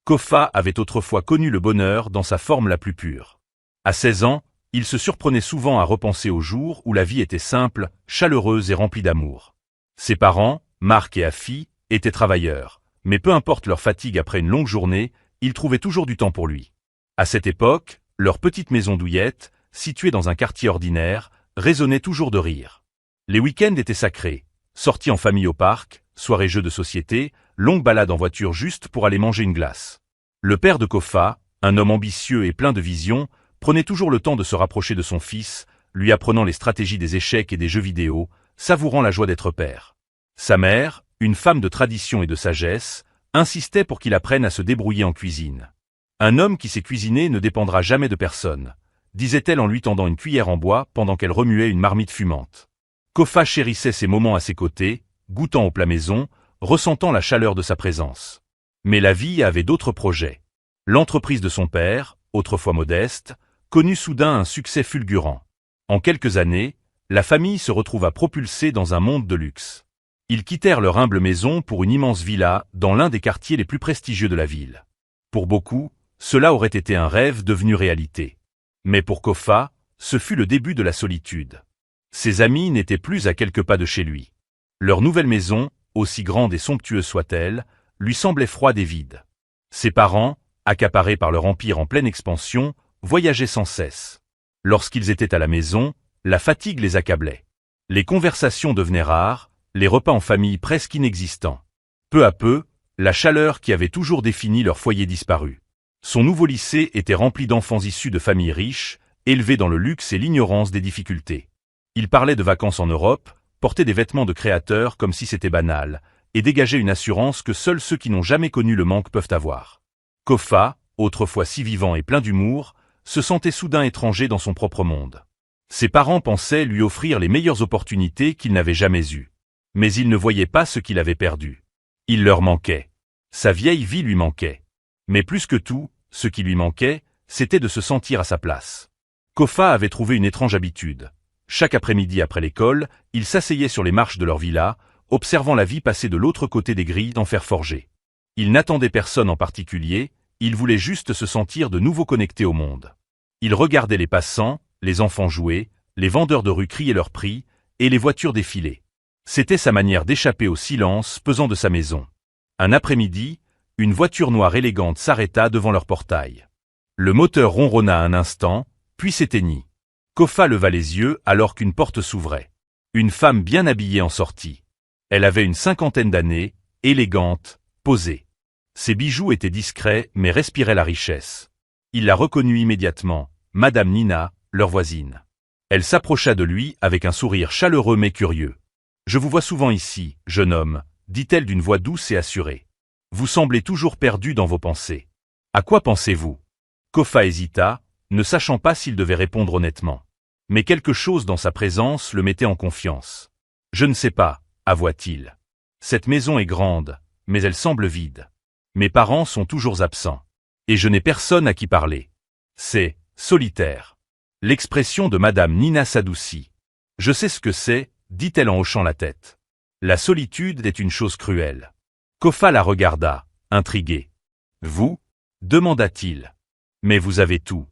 Kofa avait autrefois connu le bonheur dans sa forme la plus pure. À 16 ans, il se surprenait souvent à repenser aux jours où la vie était simple, chaleureuse et remplie d'amour. Ses parents, Mark et Afi, étaient travailleurs, mais peu importe leur fatigue après une longue journée, ils trouvaient toujours du temps pour lui. À cette époque, leur petite maison douillette, située dans un quartier ordinaire, résonnait toujours de rire. Les week-ends étaient sacrés, sorties en famille au parc, soirées jeux de société, longues balades en voiture juste pour aller manger une glace. Le père de Kofa, un homme ambitieux et plein de vision, prenait toujours le temps de se rapprocher de son fils, lui apprenant les stratégies des échecs et des jeux vidéo, savourant la joie d'être père. Sa mère, une femme de tradition et de sagesse, insistait pour qu'il apprenne à se débrouiller en cuisine. Un homme qui sait cuisiner ne dépendra jamais de personne, disait-elle en lui tendant une cuillère en bois pendant qu'elle remuait une marmite fumante. Kofa chérissait ces moments à ses côtés, goûtant au plat maison, ressentant la chaleur de sa présence. Mais la vie avait d'autres projets. L'entreprise de son père, autrefois modeste, connut soudain un succès fulgurant. En quelques années, la famille se retrouva propulsée dans un monde de luxe. Ils quittèrent leur humble maison pour une immense villa dans l'un des quartiers les plus prestigieux de la ville. Pour beaucoup, cela aurait été un rêve devenu réalité. Mais pour Kofa, ce fut le début de la solitude. Ses amis n'étaient plus à quelques pas de chez lui. Leur nouvelle maison, aussi grande et somptueuse soit-elle, lui semblait froide et vide. Ses parents, accaparés par leur empire en pleine expansion, voyageaient sans cesse. Lorsqu'ils étaient à la maison, la fatigue les accablait. Les conversations devenaient rares, les repas en famille presque inexistants. Peu à peu, la chaleur qui avait toujours défini leur foyer disparut. Son nouveau lycée était rempli d'enfants issus de familles riches, élevés dans le luxe et l'ignorance des difficultés. Ils parlaient de vacances en Europe, portaient des vêtements de créateurs comme si c'était banal, et dégageaient une assurance que seuls ceux qui n'ont jamais connu le manque peuvent avoir. Kofa, autrefois si vivant et plein d'humour, se sentait soudain étranger dans son propre monde. Ses parents pensaient lui offrir les meilleures opportunités qu'il n'avait jamais eues. Mais ils ne voyaient pas ce qu'il avait perdu. Il leur manquait. Sa vieille vie lui manquait. Mais plus que tout, ce qui lui manquait, c'était de se sentir à sa place. Kofa avait trouvé une étrange habitude. Chaque après-midi après l'école, il s'asseyait sur les marches de leur villa, observant la vie passer de l'autre côté des grilles en fer forgé. Il n'attendait personne en particulier, il voulait juste se sentir de nouveau connecté au monde. Il regardait les passants, les enfants jouer, les vendeurs de rue crier leurs prix, et les voitures défiler. C'était sa manière d'échapper au silence pesant de sa maison. Un après-midi, une voiture noire élégante s'arrêta devant leur portail. Le moteur ronronna un instant, puis s'éteignit. Kofa leva les yeux alors qu'une porte s'ouvrait. Une femme bien habillée en sortit. Elle avait une 50aine d'années, élégante, posée. Ses bijoux étaient discrets mais respiraient la richesse. Il la reconnut immédiatement, Madame Nina, leur voisine. Elle s'approcha de lui avec un sourire chaleureux mais curieux. « Je vous vois souvent ici, jeune homme, » dit-elle d'une voix douce et assurée. « Vous semblez toujours perdu dans vos pensées. À quoi pensez-vous » Kofa hésita, ne sachant pas s'il devait répondre honnêtement. Mais quelque chose dans sa présence le mettait en confiance. « Je ne sais pas, » avoua-t-il. « Cette maison est grande, mais elle semble vide. Mes parents sont toujours absents. Et je n'ai personne à qui parler. C'est solitaire. » L'expression de Madame Nina s'adoucit. « Je sais ce que c'est, » dit-elle en hochant la tête. « La solitude est une chose cruelle. » Kofa la regarda, intrigué. « Vous » demanda-t-il. « Mais vous avez tout.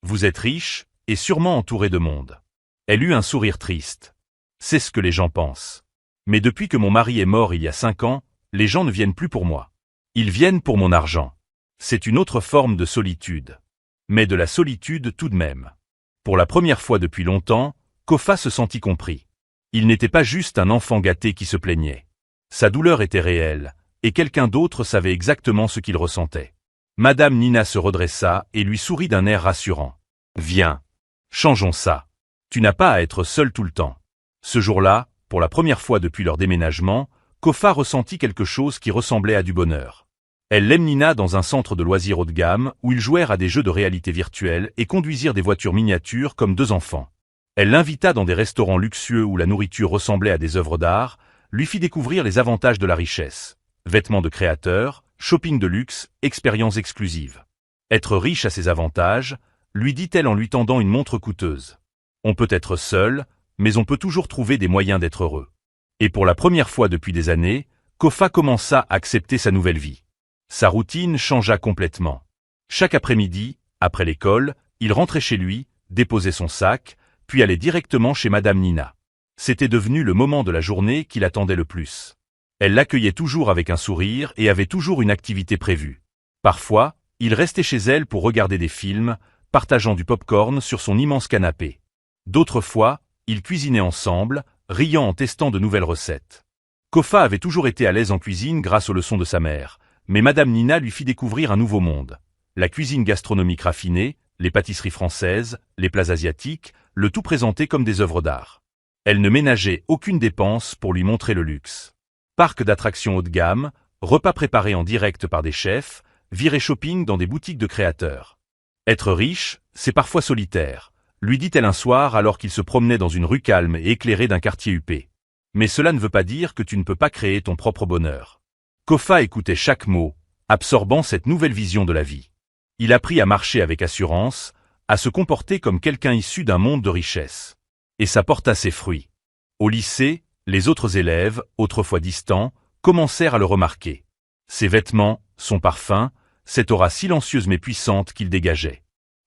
Vous êtes riche, et sûrement entouré de monde. » Elle eut un sourire triste. « C'est ce que les gens pensent. Mais depuis que mon mari est mort il y a 5 ans, les gens ne viennent plus pour moi. Ils viennent pour mon argent. C'est une autre forme de solitude. Mais de la solitude tout de même. » Pour la première fois depuis longtemps, Kofa se sentit compris. Il n'était pas juste un enfant gâté qui se plaignait. Sa douleur était réelle, et quelqu'un d'autre savait exactement ce qu'il ressentait. Madame Nina se redressa et lui sourit d'un air rassurant. « Viens. Changeons ça. Tu n'as pas à être seul tout le temps. » Ce jour-là, pour la première fois depuis leur déménagement, Kofa ressentit quelque chose qui ressemblait à du bonheur. Elle l'emmenina dans un centre de loisirs haut de gamme où ils jouèrent à des jeux de réalité virtuelle et conduisirent des voitures miniatures comme 2 enfants. Elle l'invita dans des restaurants luxueux où la nourriture ressemblait à des œuvres d'art, lui fit découvrir les avantages de la richesse. Vêtements de créateurs, shopping de luxe, expériences exclusives. Être riche a ses avantages, lui dit-elle en lui tendant une montre coûteuse. On peut être seul, mais on peut toujours trouver des moyens d'être heureux. Et pour la première fois depuis des années, Kofa commença à accepter sa nouvelle vie. Sa routine changea complètement. Chaque après-midi, après l'école, il rentrait chez lui, déposait son sac, puis allait directement chez Madame Nina. C'était devenu le moment de la journée qu'il attendait le plus. Elle l'accueillait toujours avec un sourire et avait toujours une activité prévue. Parfois, il restait chez elle pour regarder des films, partageant du pop-corn sur son immense canapé. D'autres fois, ils cuisinaient ensemble, riant en testant de nouvelles recettes. Kofa avait toujours été à l'aise en cuisine grâce aux leçons de sa mère, mais Madame Nina lui fit découvrir un nouveau monde. La cuisine gastronomique raffinée, les pâtisseries françaises, les plats asiatiques, le tout présenté comme des œuvres d'art. Elle ne ménageait aucune dépense pour lui montrer le luxe. Parc d'attractions haut de gamme, repas préparés en direct par des chefs, virée shopping dans des boutiques de créateurs. Être riche, c'est parfois solitaire, lui dit-elle un soir alors qu'il se promenait dans une rue calme et éclairée d'un quartier huppé. Mais cela ne veut pas dire que tu ne peux pas créer ton propre bonheur. Kofa écoutait chaque mot, absorbant cette nouvelle vision de la vie. Il apprit à marcher avec assurance, à se comporter comme quelqu'un issu d'un monde de richesse. Et ça porta ses fruits. Au lycée, les autres élèves, autrefois distants, commencèrent à le remarquer. Ses vêtements, son parfum, cette aura silencieuse mais puissante qu'il dégageait.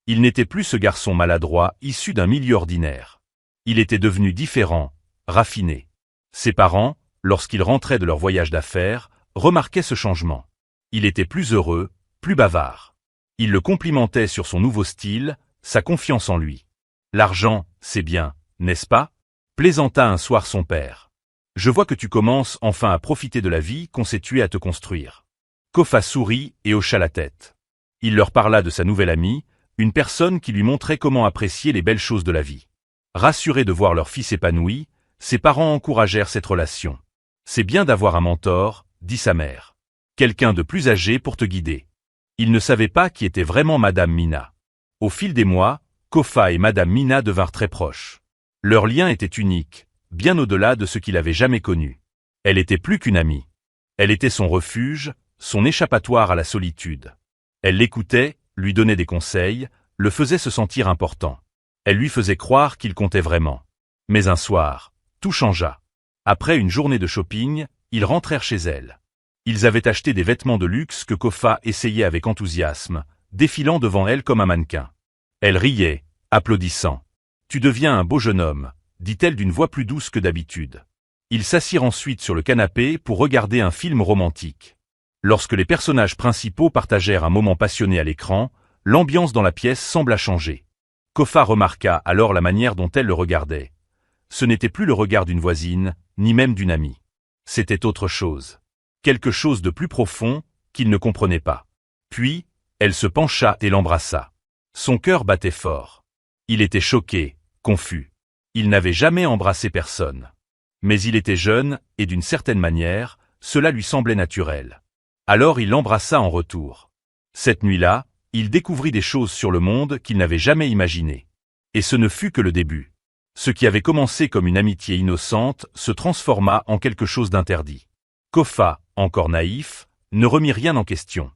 Il n'était plus ce garçon maladroit issu d'un milieu ordinaire. Il était devenu différent, raffiné. Ses parents, lorsqu'ils rentraient de leur voyage d'affaires, remarquaient ce changement. Il était plus heureux, plus bavard. Ils le complimentaient sur son nouveau style, sa confiance en lui. L'argent, c'est bien, n'est-ce pas? Plaisanta un soir son père. Je vois que tu commences enfin à profiter de la vie qu'on s'est tué à te construire. Kofa sourit et hocha la tête. Il leur parla de sa nouvelle amie, une personne qui lui montrait comment apprécier les belles choses de la vie. Rassurés de voir leur fils épanoui, ses parents encouragèrent cette relation. C'est bien d'avoir un mentor, dit sa mère. Quelqu'un de plus âgé pour te guider. Il ne savait pas qui était vraiment Madame Mina. Au fil des mois, Kofa et Madame Mina devinrent très proches. Leur lien était unique, bien au-delà de ce qu'il avait jamais connu. Elle était plus qu'une amie. Elle était son refuge, son échappatoire à la solitude. Elle l'écoutait, lui donnait des conseils, le faisait se sentir important. Elle lui faisait croire qu'il comptait vraiment. Mais un soir, tout changea. Après une journée de shopping, ils rentrèrent chez elle. Ils avaient acheté des vêtements de luxe que Kofa essayait avec enthousiasme, défilant devant elle comme un mannequin. Elle riait, applaudissant. « Tu deviens un beau jeune homme », dit-elle d'une voix plus douce que d'habitude. Ils s'assirent ensuite sur le canapé pour regarder un film romantique. Lorsque les personnages principaux partagèrent un moment passionné à l'écran, l'ambiance dans la pièce sembla changer. Kofa remarqua alors la manière dont elle le regardait. Ce n'était plus le regard d'une voisine, ni même d'une amie. C'était autre chose. Quelque chose de plus profond, qu'il ne comprenait pas. Puis, elle se pencha et l'embrassa. Son cœur battait fort. Il était choqué, confus. Il n'avait jamais embrassé personne. Mais il était jeune, et d'une certaine manière, cela lui semblait naturel. Alors il l'embrassa en retour. Cette nuit-là, il découvrit des choses sur le monde qu'il n'avait jamais imaginées. Et ce ne fut que le début. Ce qui avait commencé comme une amitié innocente se transforma en quelque chose d'interdit. Kofa, encore naïf, ne remit rien en question.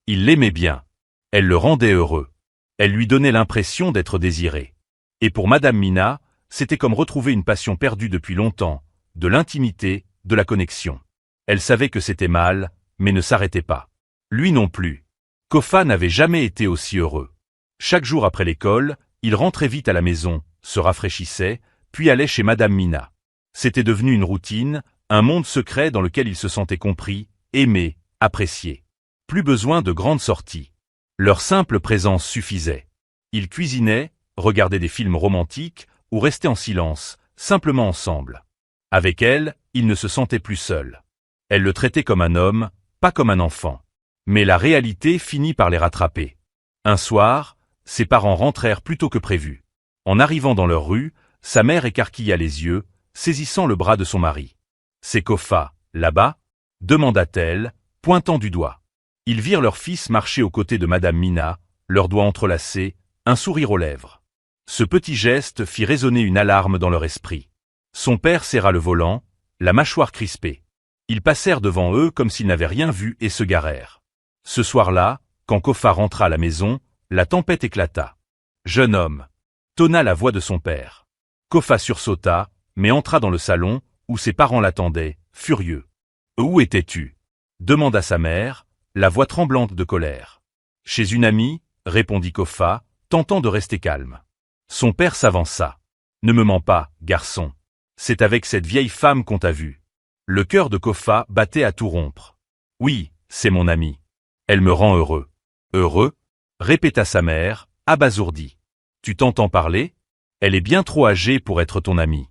Il l'aimait bien. Elle le rendait heureux. Elle lui donnait l'impression d'être désiré. Et pour Madame Mina, c'était comme retrouver une passion perdue depuis longtemps, de l'intimité, de la connexion. Elle savait que c'était mal, mais ne s'arrêtait pas. Lui non plus. Kofa n'avait jamais été aussi heureux. Chaque jour après l'école, il rentrait vite à la maison, se rafraîchissait, puis allait chez Madame Mina. C'était devenu une routine, un monde secret dans lequel il se sentait compris, aimé, apprécié. Plus besoin de grandes sorties. Leur simple présence suffisait. Ils cuisinaient, regardaient des films romantiques, ou restaient en silence, simplement ensemble. Avec elle, il ne se sentait plus seul. Elle le traitait comme un homme, pas comme un enfant. Mais la réalité finit par les rattraper. Un soir, ses parents rentrèrent plus tôt que prévu. En arrivant dans leur rue, sa mère écarquilla les yeux, saisissant le bras de son mari. « C'est Kofa, là-bas » demanda-t-elle, pointant du doigt. Ils virent leur fils marcher aux côtés de Madame Mina, leurs doigts entrelacés, un sourire aux lèvres. Ce petit geste fit résonner une alarme dans leur esprit. Son père serra le volant, la mâchoire crispée. Ils passèrent devant eux comme s'ils n'avaient rien vu et se garèrent. Ce soir-là, quand Kofa rentra à la maison, la tempête éclata. « Jeune homme » tonna la voix de son père. Kofa sursauta, mais entra dans le salon, où ses parents l'attendaient, furieux. « Où étais-tu » demanda sa mère, la voix tremblante de colère. Chez une amie, répondit Kofa, tentant de rester calme. Son père s'avança. Ne me mens pas, garçon. C'est avec cette vieille femme qu'on t'a vu. Le cœur de Kofa battait à tout rompre. Oui, c'est mon amie. Elle me rend heureux. Heureux? Répéta sa mère, abasourdie. Tu t'entends parler? Elle est bien trop âgée pour être ton amie.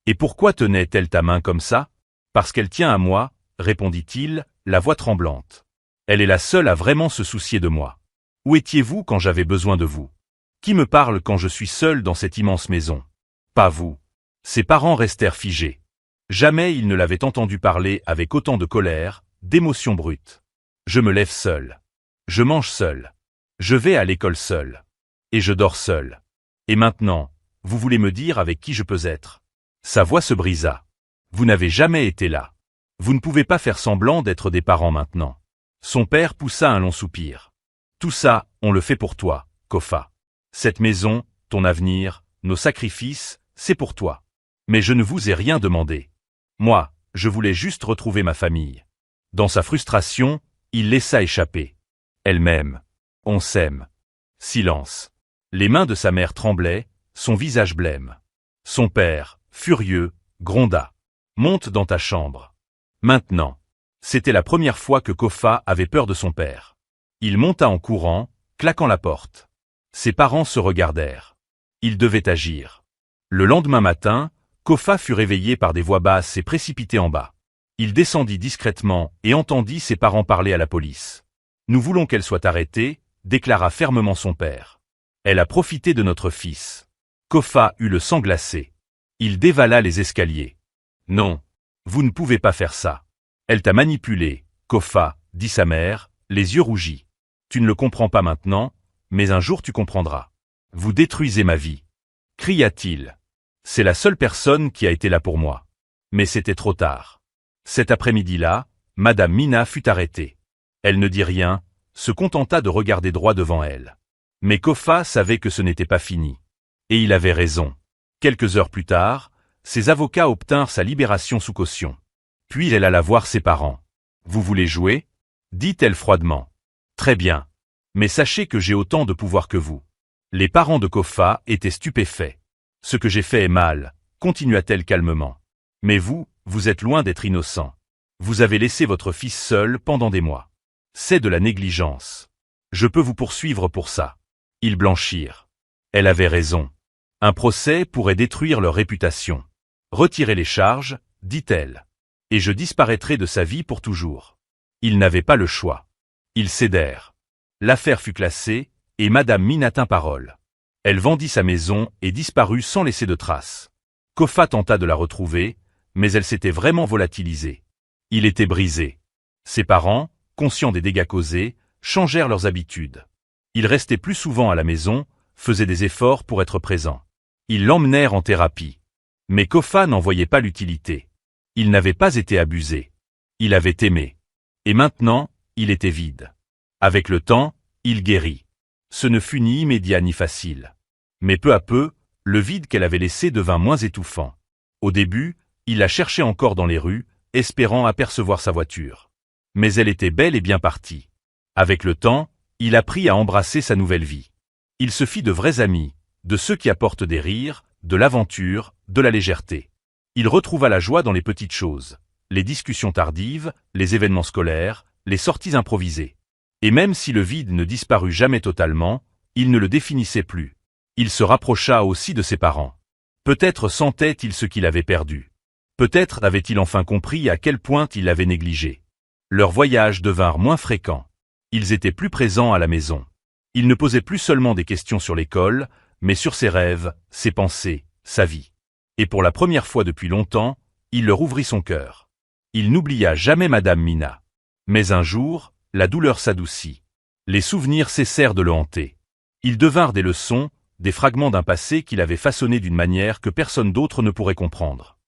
Et pourquoi tenait-elle ta main comme ça? Parce qu'elle tient à moi, répondit-il, la voix tremblante. Elle est la seule à vraiment se soucier de moi. Où étiez-vous quand j'avais besoin de vous? Qui me parle quand je suis seul dans cette immense maison? Pas vous. Ses parents restèrent figés. Jamais ils ne l'avaient entendu parler avec autant de colère, d'émotion brute. Je me lève seul. Je mange seul. Je vais à l'école seul. Et je dors seul. Et maintenant, vous voulez me dire avec qui je peux être? Sa voix se brisa. Vous n'avez jamais été là. Vous ne pouvez pas faire semblant d'être des parents maintenant. Son père poussa un long soupir. Tout ça, on le fait pour toi, Kofa. Cette maison, ton avenir, nos sacrifices, c'est pour toi. Mais je ne vous ai rien demandé. Moi, je voulais juste retrouver ma famille. Dans sa frustration, il laissa échapper. Elle m'aime. On s'aime. Silence. Les mains de sa mère tremblaient, son visage blême. Son père, furieux, gronda. Monte dans ta chambre. Maintenant. C'était la première fois que Kofa avait peur de son père. Il monta en courant, claquant la porte. Ses parents se regardèrent. Il devait agir. Le lendemain matin, Kofa fut réveillé par des voix basses et précipité en bas. Il descendit discrètement et entendit ses parents parler à la police. « Nous voulons qu'elle soit arrêtée », déclara fermement son père. « Elle a profité de notre fils. » Kofa eut le sang glacé. Il dévala les escaliers. « Non, vous ne pouvez pas faire ça. Elle t'a manipulé, Kofa, dit sa mère, les yeux rougis. Tu ne le comprends pas maintenant, mais un jour tu comprendras. Vous détruisez ma vie. Cria-t-il. C'est la seule personne qui a été là pour moi. Mais c'était trop tard. Cet après-midi-là, Madame Mina fut arrêtée. Elle ne dit rien, se contenta de regarder droit devant elle. Mais Kofa savait que ce n'était pas fini. Et il avait raison. Quelques heures plus tard, ses avocats obtinrent sa libération sous caution. Puis elle alla voir ses parents. « Vous voulez jouer ?» dit-elle froidement. « Très bien. Mais sachez que j'ai autant de pouvoir que vous. » Les parents de Kofa étaient stupéfaits. « Ce que j'ai fait est mal, » continua-t-elle calmement. « Mais vous, vous êtes loin d'être innocent. Vous avez laissé votre fils seul pendant des mois. C'est de la négligence. Je peux vous poursuivre pour ça. » Ils blanchirent. Elle avait raison. Un procès pourrait détruire leur réputation. « Retirez les charges, » dit-elle. « Et je disparaîtrai de sa vie pour toujours. » Ils n'avaient pas le choix. Ils cédèrent. L'affaire fut classée, et Madame Mina tint parole. Elle vendit sa maison et disparut sans laisser de traces. Kofa tenta de la retrouver, mais elle s'était vraiment volatilisée. Il était brisé. Ses parents, conscients des dégâts causés, changèrent leurs habitudes. Ils restaient plus souvent à la maison, faisaient des efforts pour être présents. Ils l'emmenèrent en thérapie. Mais Kofa n'en voyait pas l'utilité. Il n'avait pas été abusé. Il avait aimé. Et maintenant, il était vide. Avec le temps, il guérit. Ce ne fut ni immédiat ni facile. Mais peu à peu, le vide qu'elle avait laissé devint moins étouffant. Au début, il la cherchait encore dans les rues, espérant apercevoir sa voiture. Mais elle était bel et bien partie. Avec le temps, il apprit à embrasser sa nouvelle vie. Il se fit de vrais amis, de ceux qui apportent des rires, de l'aventure, de la légèreté. Il retrouva la joie dans les petites choses, les discussions tardives, les événements scolaires, les sorties improvisées. Et même si le vide ne disparut jamais totalement, il ne le définissait plus. Il se rapprocha aussi de ses parents. Peut-être sentait-il ce qu'il avait perdu. Peut-être avait-il enfin compris à quel point il l'avait négligé. Leurs voyages devinrent moins fréquents. Ils étaient plus présents à la maison. Il ne posait plus seulement des questions sur l'école, mais sur ses rêves, ses pensées, sa vie. Et pour la première fois depuis longtemps, il leur ouvrit son cœur. Il n'oublia jamais Madame Mina. Mais un jour, la douleur s'adoucit. Les souvenirs cessèrent de le hanter. Ils devinrent des leçons, des fragments d'un passé qu'il avait façonné d'une manière que personne d'autre ne pourrait comprendre.